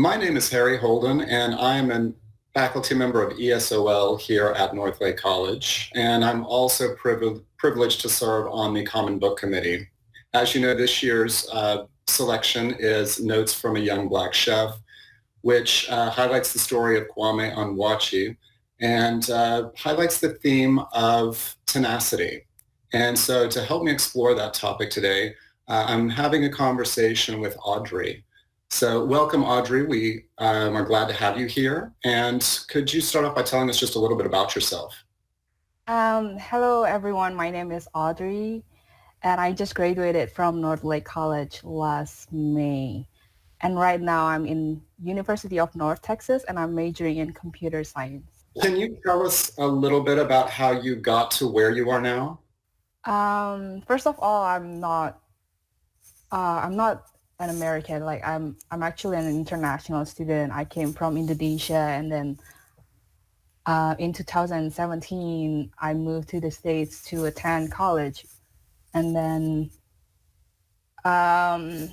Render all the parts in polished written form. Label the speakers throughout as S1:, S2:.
S1: My name is Harry Holden, and I am a faculty member of ESOL here at Northlake College, and I'm also privileged to serve on the Common Book Committee. As you know, this year's selection is Notes from a Young Black Chef, which highlights the story of Kwame Onwuachi and highlights the theme of tenacity. And so to help me explore that topic today, I'm having a conversation with Audrey. So welcome, Audrey. We are glad to have you here. And could you start off by telling us just a little bit about yourself?
S2: Hello, everyone. My name is Audrey, and I just graduated from Northlake College last May. And right now I'm in University of North Texas, and I'm majoring in computer science.
S1: Can you tell us a little bit about how you got to where you are now?
S2: First of all, I'm not an American. Like I'm actually an international student. I came from Indonesia, and then in 2017 I moved to the States to attend college, and then um,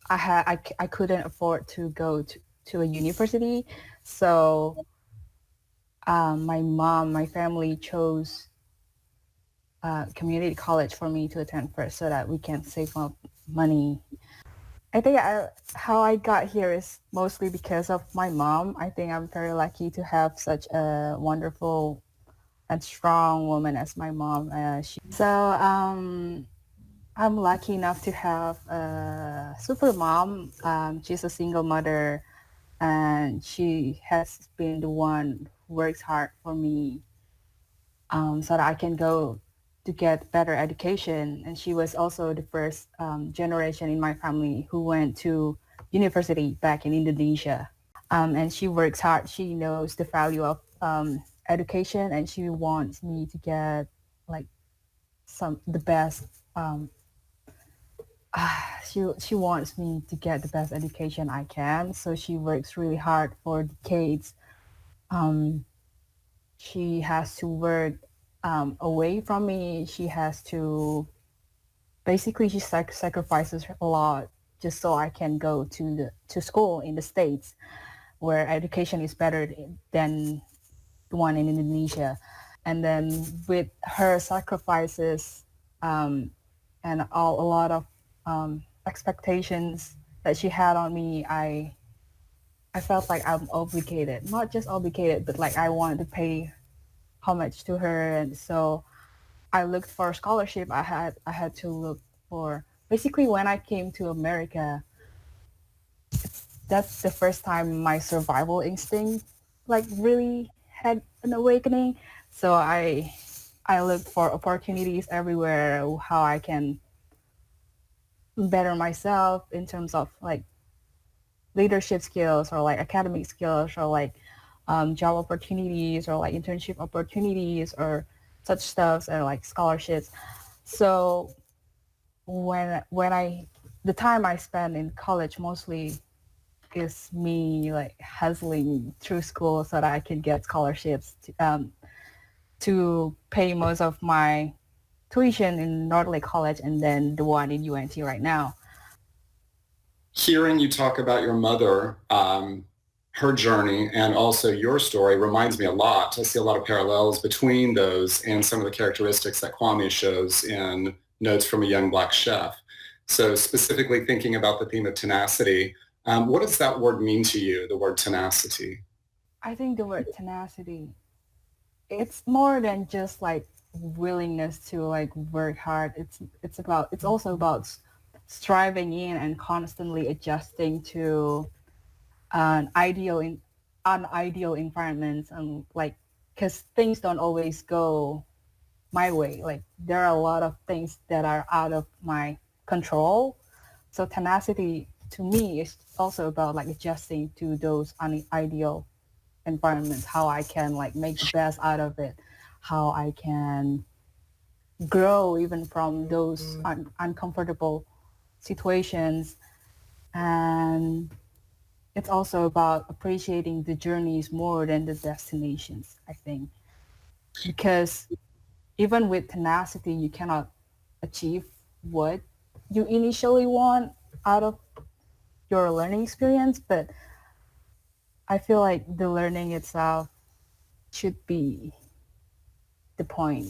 S2: I couldn't afford to go to a university, so my family chose community college for me to attend first, so that we can save up money. I think how I got here is mostly because of my mom. I think I'm very lucky to have such a wonderful and strong woman as my mom. I'm lucky enough to have a super mom. She's a single mother, and she has been the one who works hard for me, so that I can go to get better education. And she was also the first generation in my family who went to university back in Indonesia. And she works hard. She knows the value of education, and she wants me to get like some the best. She wants me to get the best education I can. So she works really hard for decades. Um, she has to work away from me. She has to basically she sacrifices a lot just so I can go to school in the States, where education is better than the one in Indonesia. And then with her sacrifices, um, and a lot of expectations that she had on me, I felt like I'm obligated, not just obligated, but like I wanted to pay homage to her. And so I looked for a scholarship. I had to look for, basically when I came to America, that's the first time my survival instinct like really had an awakening. So I looked for opportunities everywhere, how I can better myself in terms of like leadership skills, or like academic skills, or like job opportunities, or like internship opportunities, or such stuffs, or like scholarships. So when I the time I spend in college mostly is me like hustling through school so that I can get scholarships to pay most of my tuition in Northlake College, and then the one in UNT right now.
S1: Hearing you talk about your mother, her journey, and also your story reminds me a lot. I see a lot of parallels between those and some of the characteristics that Kwame shows in Notes from a Young Black Chef. So specifically thinking about the theme of tenacity, what does that word mean to you, the word tenacity?
S2: I think the word tenacity, it's more than just like willingness to like work hard. It's also about striving in and constantly adjusting to an ideal in unideal environments, and like because things don't always go my way. Like there are a lot of things that are out of my control. So tenacity to me is also about like adjusting to those unideal environments, how I can like make the best out of it, how I can grow even from those uncomfortable situations. And it's also about appreciating the journeys more than the destinations, I think. Because even with tenacity, you cannot achieve what you initially want out of your learning experience, but I feel like the learning itself should be the point.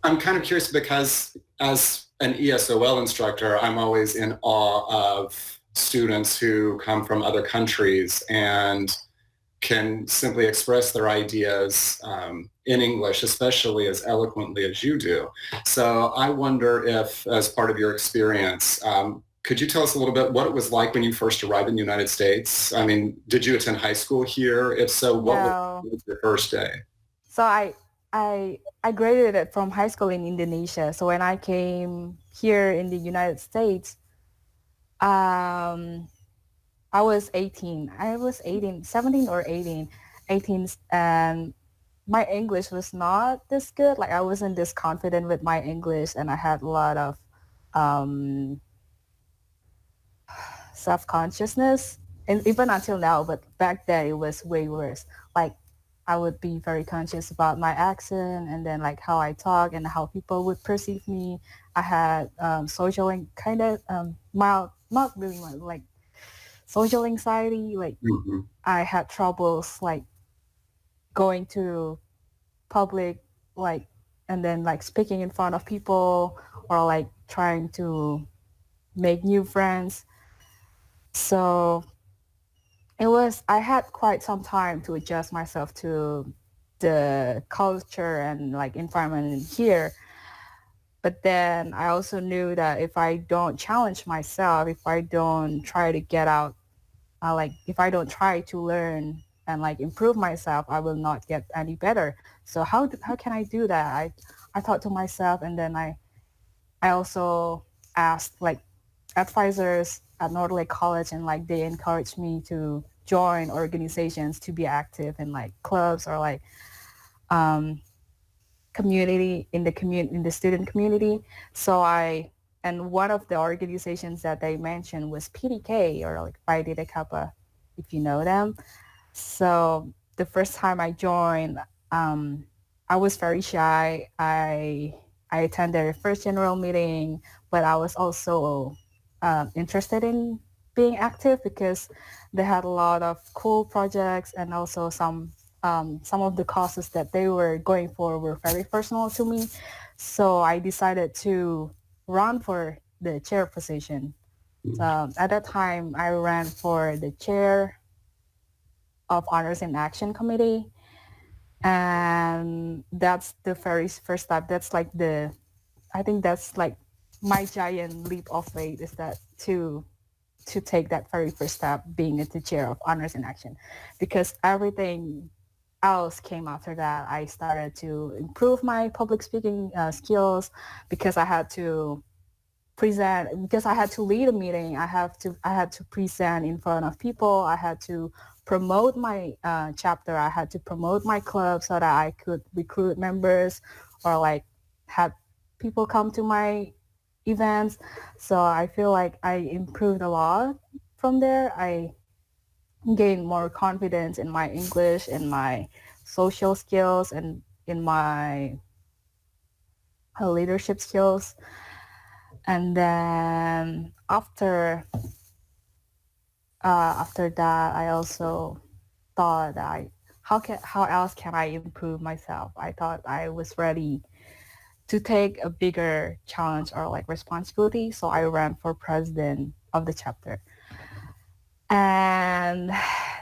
S1: I'm kind of curious because as an ESOL instructor, I'm always in awe of students who come from other countries and can simply express their ideas in English, especially as eloquently as you do. So I wonder if, as part of your experience, could you tell us a little bit what it was like when you first arrived in the United States? I mean, did you attend high school here? If so, what
S2: No.
S1: was your first day?
S2: So I graduated from high school in Indonesia. So when I came here in the United States, um, I was 18. I was 18, 17 or 18, 18, and my English was not this good. Like I wasn't this confident with my English, and I had a lot of um, self-consciousness, and even until now. But back then, it was way worse. Like I would be very conscious about my accent, and then like how I talk and how people would perceive me. I had social and kind of mild, not really mild, like social anxiety. Like
S1: Mhm.
S2: I had troubles like going to public, like, and then like speaking in front of people or like trying to make new friends. So I had quite some time to adjust myself to the culture and like environment in here. But then I also knew that if I don't challenge myself, if I don't try to get out, like if I don't try to learn and like improve myself, I will not get any better. So how can I do that? I thought to myself, and then I also asked like advisors at Northlake College, and like they encouraged me to join organizations to be active in like clubs or like um, community in the student community. So and one of the organizations that they mentioned was PDK or like Pi Delta Kappa, if you know them. So the first time I joined, I was very shy. I attended their first general meeting, but I was also interested in being active because they had a lot of cool projects, and also some of the causes that they were going for were very personal to me. So I decided to run for the chair position. So at that time, I ran for the chair of Honors in Action Committee, and that's the very first step. I think that's like my giant leap of faith, is that to take that very first step, being at the chair of Honors in Action, because everything else came after that. I started to improve my public speaking skills because I had to lead a meeting. I had to present in front of people. I had to promote my chapter. I had to promote my club so that I could recruit members or like have people come to my events. So I feel like I improved a lot from there. I gained more confidence in my English and my social skills and in my leadership skills. And then after that, I also thought how else can I improve myself? I thought I was ready to take a bigger challenge or like responsibility. So I ran for president of the chapter. And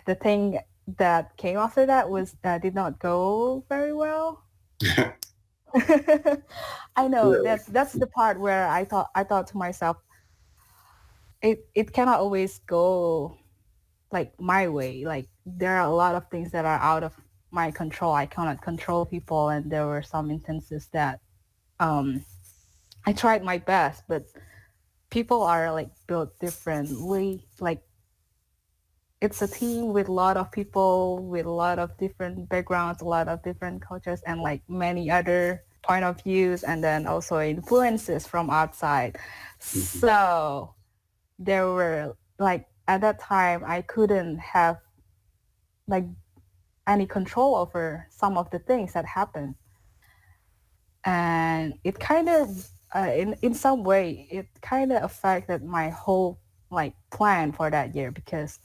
S2: the thing that came after that was did not go very well. I know
S1: Really?
S2: that's the part where I thought to myself, it cannot always go like my way. Like there are a lot of things that are out of my control. I cannot control people, and there were some instances that um, I tried my best, but people are like built differently. Like it's a team with a lot of people with a lot of different backgrounds, a lot of different cultures, and like many other point of views, and then also influences from outside.
S1: Mhm.
S2: So there were like at that time I couldn't have like any control over some of the things that happened, and it kind of in some way it kind of affected my whole like plan for that year, because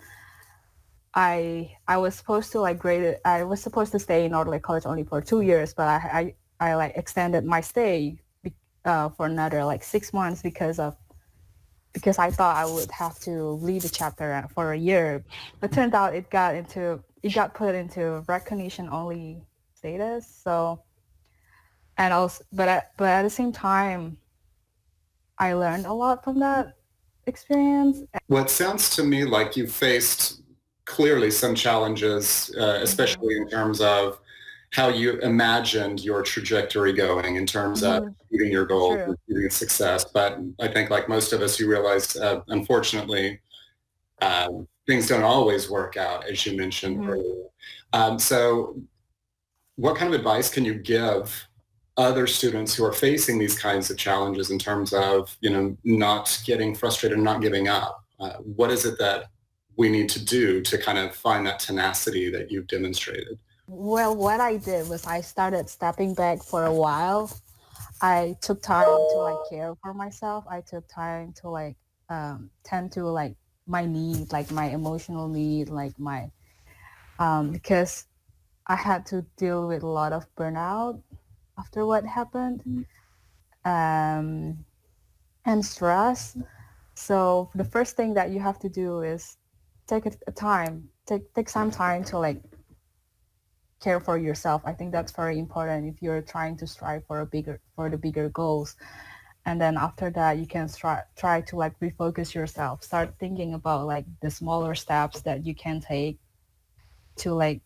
S2: I was supposed to like grade it. I was supposed to stay in North Lake College only for 2 years, but I like extended my stay for another like 6 months because I thought I would have to lead the chapter for a year. But turned out it got put into recognition only status. So and also but at the same time I learned a lot from that experience.
S1: Well, it sounds to me like you faced clearly some challenges, especially in terms of how you imagined your trajectory going in terms of
S2: Mm-hmm.
S1: achieving your goals
S2: True.
S1: and achieving success. But I think like most of us, you realize, unfortunately, things don't always work out, as you mentioned
S2: Mm-hmm.
S1: earlier. So what kind of advice can you give other students who are facing these kinds of challenges in terms of, not getting frustrated and not giving up? What is it that we need to do to kind of find that tenacity that you've demonstrated?
S2: Well, what I did was I started stepping back for a while. I took time to like care for myself. I took time to like tend to like my need, like my emotional need, like my because I had to deal with a lot of burnout after what happened, um, and stress. So the first thing that you have to do is take some time to like care for yourself. I think that's very important if you're trying to strive for the bigger goals. And then after that, you can try to like refocus yourself. Start thinking about like the smaller steps that you can take to like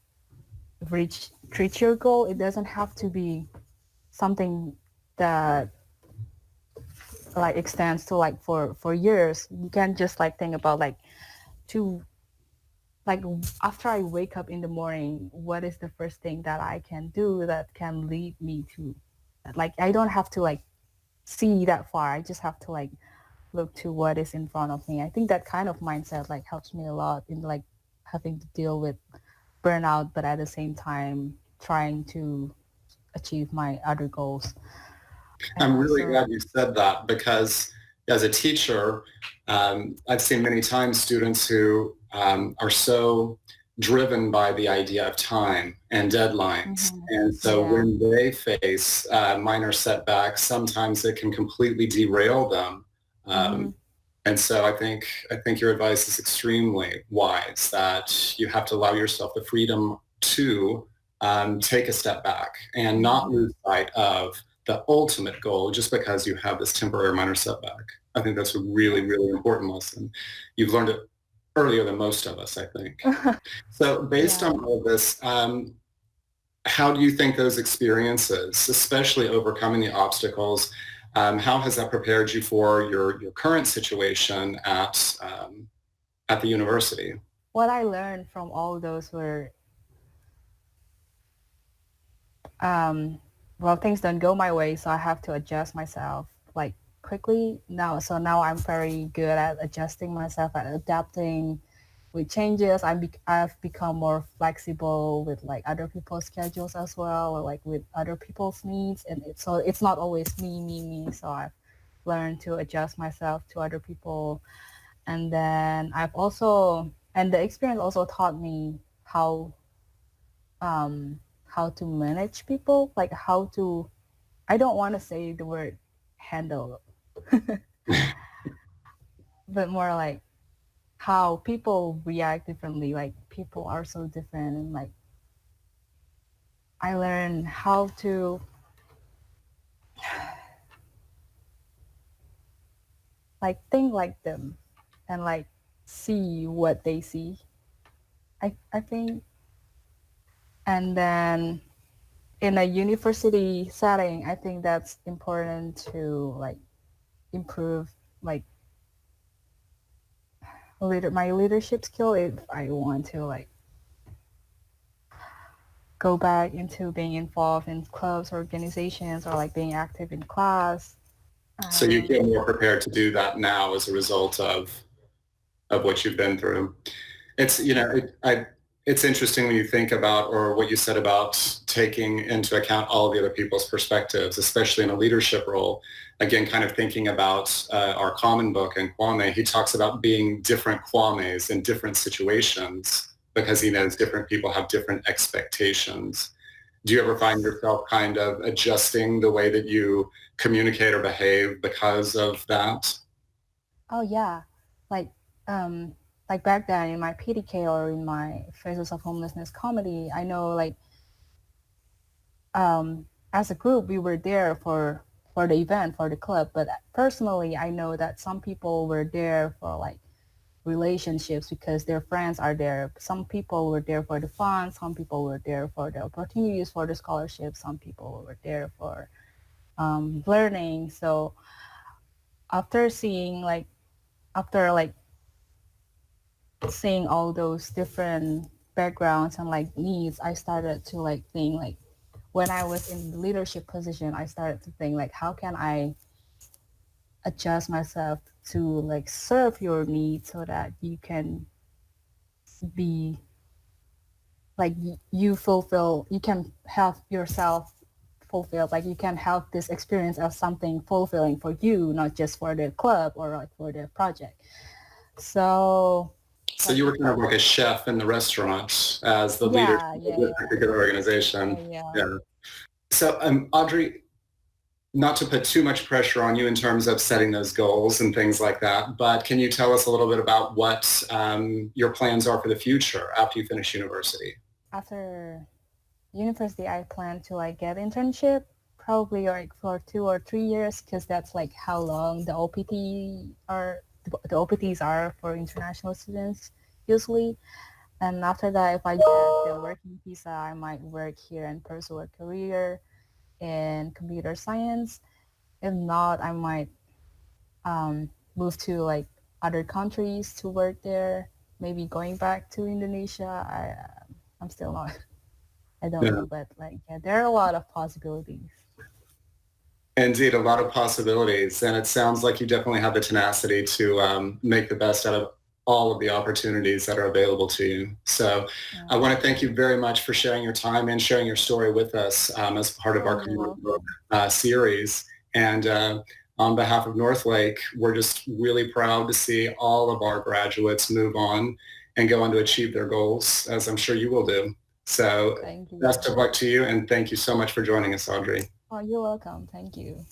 S2: reach your goal. It doesn't have to be something that like extends to like for years. You can just like think about like to like after I wake up in the morning, what is the first thing that I can do that can lead me to like I don't have to like see that far. I just have to like look to what is in front of me. I think that kind of mindset like helps me a lot in like having to deal with burnout, but at the same time trying to achieve my other goals. And
S1: I'm really
S2: also,
S1: glad you said that because as a teacher, I've seen many times students who are so driven by the idea of time and deadlines.
S2: mhm,
S1: And so
S2: yeah,
S1: when they face minor setbacks, sometimes it can completely derail them.
S2: hmm,
S1: And so I think your advice is extremely wise that you have to allow yourself the freedom to take a step back and not
S2: hmm,
S1: lose sight of the ultimate goal just because you have this temporary minor setback. I think that's a really,
S2: yes.
S1: really important lesson. You've learned it earlier than most of us, I think. So based
S2: Yeah.
S1: on all this, how do you think those experiences, especially overcoming the obstacles, how has that prepared you for your current situation at the university?
S2: What I learned from all those were, um, well, things don't go my way, so I have to adjust myself like quickly now. So now I'm very good at adjusting myself, at adapting with changes. I've become more flexible with like other people's schedules as well, or like with other people's needs. And so it's not always me. So I've learned to adjust myself to other people. And then and the experience also taught me um, how to manage people, like how to, I don't want to say the word handle, but more like how people react differently. Like people are so different, and like I learned how to like think like them and like see what they see. I think, and then in a university setting, I think that's important to like improve like my leadership skill if I want to like go back into being involved in clubs, organizations, or like being active in class.
S1: So you
S2: Um,
S1: feel more prepared to do that now as a result of what you've been through. It's, it's interesting when you think about, or what you said about taking into account all of the other people's perspectives, especially in a leadership role. Again, kind of thinking about our common book and Kwame, he talks about being different Kwames in different situations. because he knows different people have different expectations. Do you ever find yourself kind of adjusting the way that you communicate or behave because of that?
S2: Oh yeah, like um, like back then in my PDK or in my Faces of Homelessness comedy, I know like as a group we were there for the event for the club, but personally I know that some people were there for like relationships because their friends are there. Some people were there for the fun, some people were there for the opportunities for the scholarship, some people were there for learning. So after seeing like after like seeing all those different backgrounds and like needs, I started to like think like when I was in the leadership position, I started to think like how can I adjust myself to like serve your needs so that you can be like you fulfill, you can have yourself fulfilled, like you can have this experience as something fulfilling for you, not just for the club or like for the project. So
S1: So
S2: like
S1: you were kind of like a chef in the restaurant as the leader
S2: yeah,
S1: of
S2: yeah,
S1: this
S2: yeah,
S1: particular organization.
S2: yeah.
S1: Yeah. So Audrey, not to put too much pressure on you in terms of setting those goals and things like that, but can you tell us a little bit about what your plans are for the future after you finish university?
S2: After university, I plan to like get internship probably like for 2 or 3 years because that's like how long the the OPTs are for international students usually. And after that, if I get the working visa, I might work here and pursue a career in computer science. If not, I might move to like other countries to work there. Maybe going back to Indonesia. I'm still not. I don't
S1: Yeah.
S2: know, but like yeah, there are a lot of possibilities.
S1: Indeed, a lot of possibilities. And it sounds like you definitely have the tenacity to make the best out of all of the opportunities that are available to you. So I want to thank you very much for sharing your time and sharing your story with us as part of
S2: Oh,
S1: our
S2: you're
S1: community
S2: welcome.
S1: series. And on behalf of Northlake, we're just really proud to see all of our graduates move on and go on to achieve their goals, as I'm sure you will do. So
S2: Thank
S1: best
S2: you.
S1: of luck to you, and thank you so much for joining us, Audrey.
S2: Oh, you're welcome. Thank you.